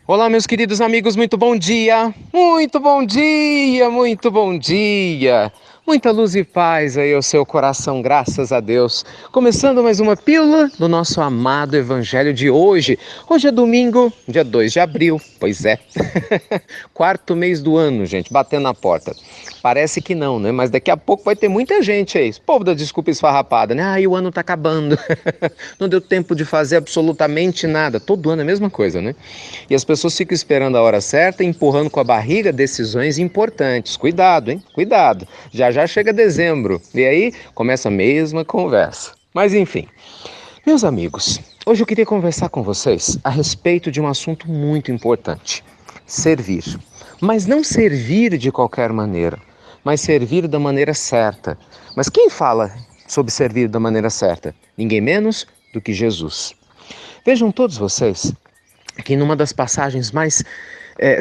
Olá, meus queridos amigos, muito bom dia! Muito bom dia, muito bom dia! Muita luz e paz aí ao seu coração, graças a Deus. Começando mais uma pílula do nosso amado Evangelho de hoje. Hoje é domingo, dia 2 de abril, pois é. Quarto mês do ano, gente, batendo na porta. Parece que não, né? Mas daqui a pouco vai ter muita gente aí. Esse povo da desculpa esfarrapada, né? Ai, o ano tá acabando. Não deu tempo de fazer absolutamente nada. Todo ano é a mesma coisa, né? E as pessoas ficam esperando a hora certa, empurrando com a barriga decisões importantes. Cuidado, hein? Cuidado. Já já chega dezembro. E aí começa a mesma conversa. Mas enfim, meus amigos, hoje eu queria conversar com vocês a respeito de um assunto muito importante: servir. Mas não servir de qualquer maneira, mas servir da maneira certa. Mas quem fala sobre servir da maneira certa? Ninguém menos do que Jesus. Vejam todos vocês que numa das passagens mais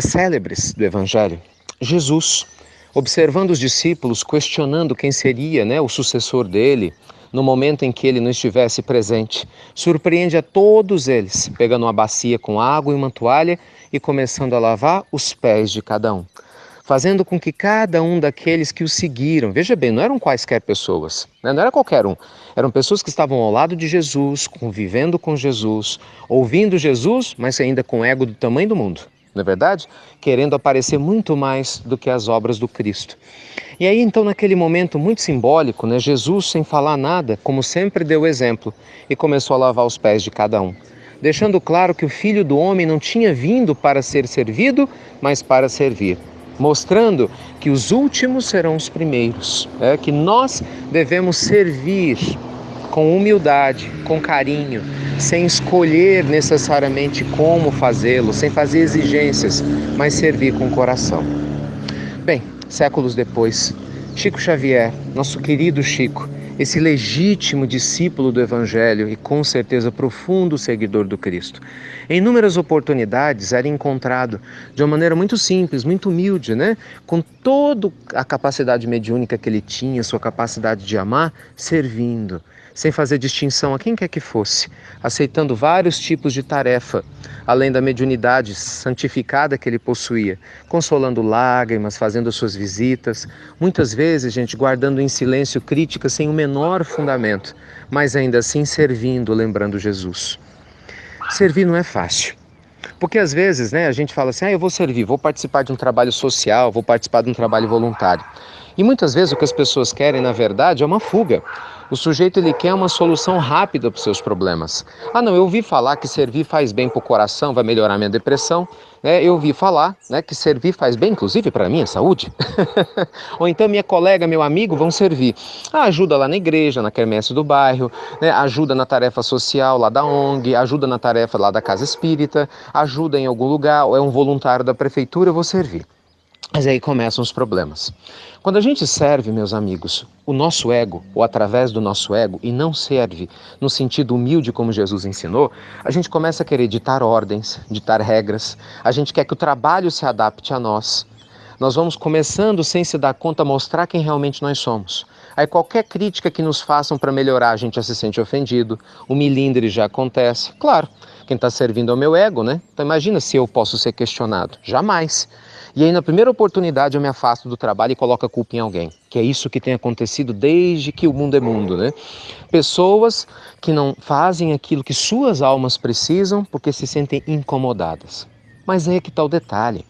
célebres do Evangelho, Jesus, observando os discípulos, questionando quem seria, né, o sucessor dele, no momento em que ele não estivesse presente, surpreende a todos eles, pegando uma bacia com água e uma toalha e começando a lavar os pés de cada um, fazendo com que cada um daqueles que o seguiram, veja bem, não eram quaisquer pessoas, né? Não era qualquer um, eram pessoas que estavam ao lado de Jesus, convivendo com Jesus, ouvindo Jesus, mas ainda com ego do tamanho do mundo, não é verdade? Querendo aparecer muito mais do que as obras do Cristo. E aí então naquele momento muito simbólico, né, Jesus sem falar nada, como sempre deu exemplo, e começou a lavar os pés de cada um, deixando claro que o Filho do Homem não tinha vindo para ser servido, mas para servir, mostrando que os últimos serão os primeiros, que nós devemos servir com humildade, com carinho, sem escolher necessariamente como fazê-lo, sem fazer exigências, mas servir com o coração. Bem, séculos depois, Chico Xavier, nosso querido Chico, esse legítimo discípulo do Evangelho e com certeza profundo seguidor do Cristo, em inúmeras oportunidades era encontrado de uma maneira muito simples, muito humilde, né? Com toda a capacidade mediúnica que ele tinha, sua capacidade de amar, servindo, sem fazer distinção a quem quer que fosse, aceitando vários tipos de tarefa, além da mediunidade santificada que ele possuía, consolando lágrimas, fazendo suas visitas, muitas vezes, gente, guardando em silêncio críticas sem o menor fundamento, mas ainda assim servindo, lembrando Jesus. Servir não é fácil. Porque às vezes, né, a gente fala assim, eu vou servir, vou participar de um trabalho social, vou participar de um trabalho voluntário. E muitas vezes o que as pessoas querem, na verdade, é uma fuga. O sujeito ele quer uma solução rápida para os seus problemas. Não, eu ouvi falar que servir faz bem para o coração, vai melhorar minha depressão. Eu ouvi falar, né, que servir faz bem, inclusive, para a minha saúde. Ou então minha colega, meu amigo vão servir. Ajuda lá na igreja, na quermesse do bairro, né, ajuda na tarefa social lá da ONG, ajuda na tarefa lá da casa espírita, ajuda em algum lugar, ou é um voluntário da prefeitura, eu vou servir. Mas aí começam os problemas. Quando a gente serve, meus amigos, o nosso ego, ou através do nosso ego, e não serve no sentido humilde como Jesus ensinou, a gente começa a querer ditar ordens, ditar regras, a gente quer que o trabalho se adapte a nós. Nós vamos começando, sem se dar conta, a mostrar quem realmente nós somos. Aí qualquer crítica que nos façam para melhorar, a gente já se sente ofendido, o milindre já acontece. Claro, quem está servindo é o meu ego, né? Então imagina se eu posso ser questionado. Jamais. E aí na primeira oportunidade eu me afasto do trabalho e coloco a culpa em alguém. Que é isso que tem acontecido desde que o mundo é mundo, né? Pessoas que não fazem aquilo que suas almas precisam porque se sentem incomodadas. Mas aí é que está o detalhe.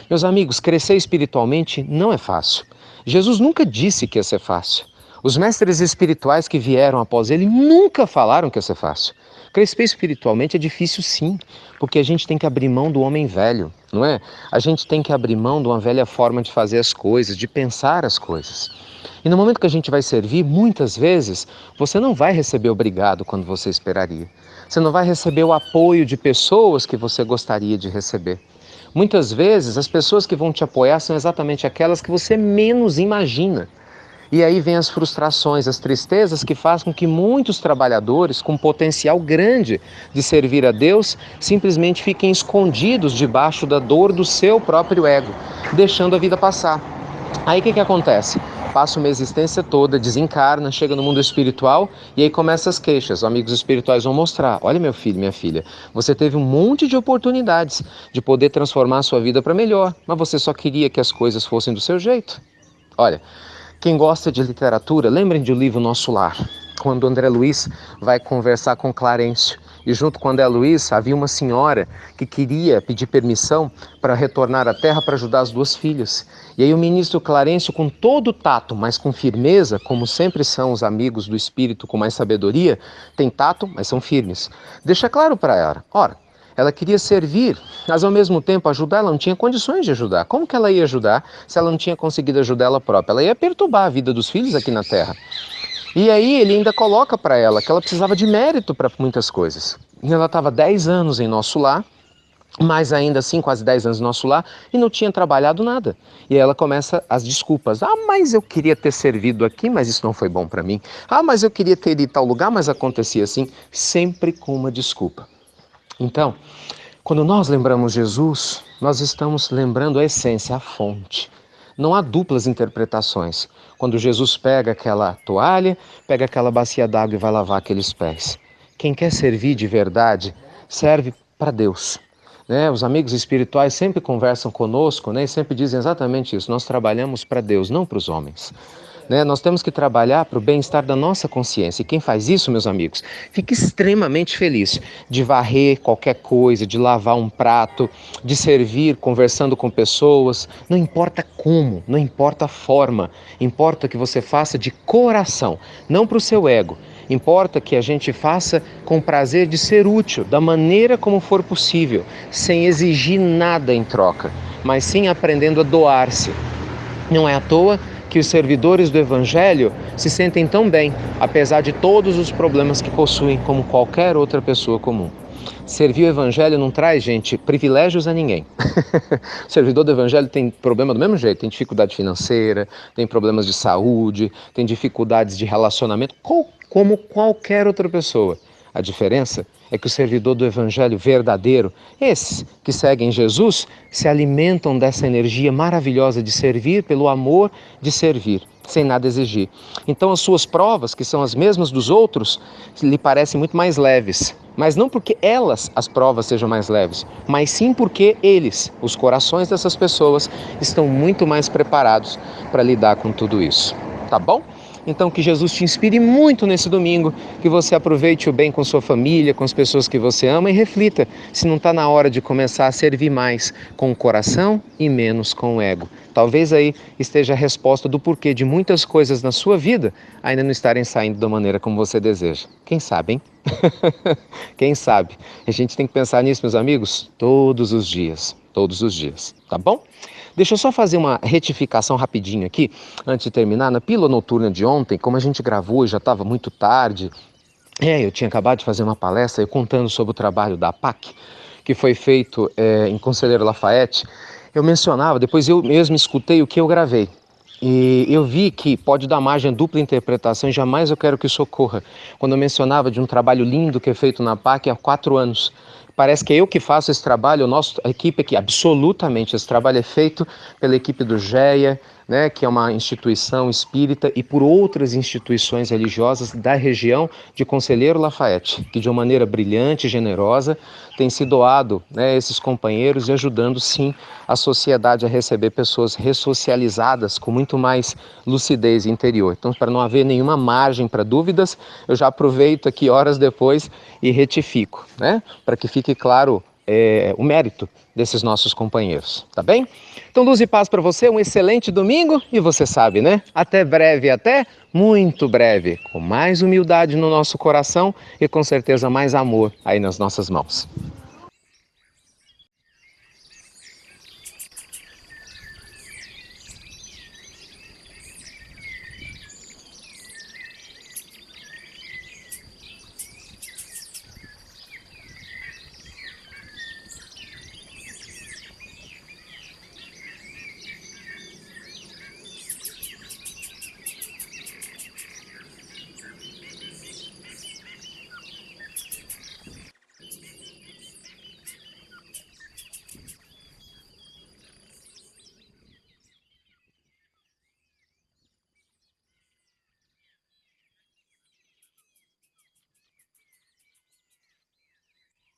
Meus amigos, crescer espiritualmente não é fácil. Jesus nunca disse que ia ser fácil. Os mestres espirituais que vieram após ele nunca falaram que ia ser fácil. Crescer espiritualmente é difícil sim, porque a gente tem que abrir mão do homem velho, não é? A gente tem que abrir mão de uma velha forma de fazer as coisas, de pensar as coisas. E no momento que a gente vai servir, muitas vezes, você não vai receber obrigado quando você esperaria. Você não vai receber o apoio de pessoas que você gostaria de receber. Muitas vezes, as pessoas que vão te apoiar são exatamente aquelas que você menos imagina. E aí vem as frustrações, as tristezas que fazem com que muitos trabalhadores com potencial grande de servir a Deus simplesmente fiquem escondidos debaixo da dor do seu próprio ego, deixando a vida passar. Aí o que acontece? passa uma existência toda, desencarna, chega no mundo espiritual e aí começa as queixas. Os amigos espirituais vão mostrar: olha, meu filho, minha filha, você teve um monte de oportunidades de poder transformar a sua vida para melhor, mas você só queria que as coisas fossem do seu jeito. Olha, quem gosta de literatura, lembrem do livro Nosso Lar, quando André Luiz vai conversar com Clarencio. E junto com André Luiz havia uma senhora que queria pedir permissão para retornar à terra para ajudar as duas filhas. E aí o ministro Clarencio, com todo o tato, mas com firmeza, como sempre são os amigos do espírito com mais sabedoria, tem tato, mas são firmes. Deixa claro para ela: ora, ela queria servir, mas ao mesmo tempo ajudar, ela não tinha condições de ajudar. Como que ela ia ajudar se ela não tinha conseguido ajudar ela própria? Ela ia perturbar a vida dos filhos aqui na Terra. E aí ele ainda coloca para ela que ela precisava de mérito para muitas coisas. E ela estava 10 anos em Nosso Lar, mais ainda assim, quase 10 anos em Nosso Lar, e não tinha trabalhado nada. E aí ela começa as desculpas. Ah, mas eu queria ter servido aqui, mas isso não foi bom para mim. Ah, mas eu queria ter ido em tal lugar, mas acontecia assim. Sempre com uma desculpa. Então, quando nós lembramos Jesus, nós estamos lembrando a essência, a fonte. Não há duplas interpretações. Quando Jesus pega aquela toalha, pega aquela bacia d'água e vai lavar aqueles pés. Quem quer servir de verdade, serve para Deus. Os amigos espirituais sempre conversam conosco, e sempre dizem exatamente isso. Nós trabalhamos para Deus, não para os homens. Nós temos que trabalhar para o bem-estar da nossa consciência. E quem faz isso, meus amigos, fica extremamente feliz de varrer qualquer coisa, de lavar um prato, de servir conversando com pessoas. Não importa como, não importa a forma, importa que você faça de coração, não para o seu ego. Importa que a gente faça com prazer de ser útil, da maneira como for possível, sem exigir nada em troca, mas sim aprendendo a doar-se. Não é à toa que os servidores do Evangelho se sentem tão bem, apesar de todos os problemas que possuem, como qualquer outra pessoa comum. Servir o Evangelho não traz, gente, privilégios a ninguém. O servidor do Evangelho tem problema do mesmo jeito, tem dificuldade financeira, tem problemas de saúde, tem dificuldades de relacionamento, como qualquer outra pessoa. A diferença é que o servidor do Evangelho verdadeiro, esses que seguem Jesus, se alimentam dessa energia maravilhosa de servir pelo amor de servir, sem nada exigir. Então as suas provas, que são as mesmas dos outros, lhe parecem muito mais leves. Mas não porque as provas sejam mais leves, mas sim porque eles, os corações dessas pessoas, estão muito mais preparados para lidar com tudo isso. Tá bom? Então que Jesus te inspire muito nesse domingo, que você aproveite o bem com sua família, com as pessoas que você ama e reflita se não está na hora de começar a servir mais com o coração e menos com o ego. Talvez aí esteja a resposta do porquê de muitas coisas na sua vida ainda não estarem saindo da maneira como você deseja. Quem sabe, hein? Quem sabe? A gente tem que pensar nisso, meus amigos, todos os dias, tá bom? Deixa eu só fazer uma retificação rapidinho aqui, antes de terminar. Na pílula noturna de ontem, como a gente gravou e já estava muito tarde, eu tinha acabado de fazer uma palestra contando sobre o trabalho da APAC, que foi feito em Conselheiro Lafayette. Eu mencionava, depois eu mesmo escutei o que eu gravei. E eu vi que pode dar margem a dupla interpretação e jamais eu quero que isso ocorra. Quando eu mencionava de um trabalho lindo que é feito na APAC há 4 anos, parece que é eu que faço esse trabalho, a equipe aqui, absolutamente, esse trabalho é feito pela equipe do GEA, que é uma instituição espírita, e por outras instituições religiosas da região de Conselheiro Lafayette, que de uma maneira brilhante e generosa tem se doado esses companheiros e ajudando sim a sociedade a receber pessoas ressocializadas com muito mais lucidez interior. Então, para não haver nenhuma margem para dúvidas, eu já aproveito aqui horas depois e retifico, para que fique claro o mérito desses nossos companheiros, tá bem? Então, luz e paz para você, um excelente domingo e você sabe, Até breve, até muito breve, com mais humildade no nosso coração e com certeza mais amor aí nas nossas mãos.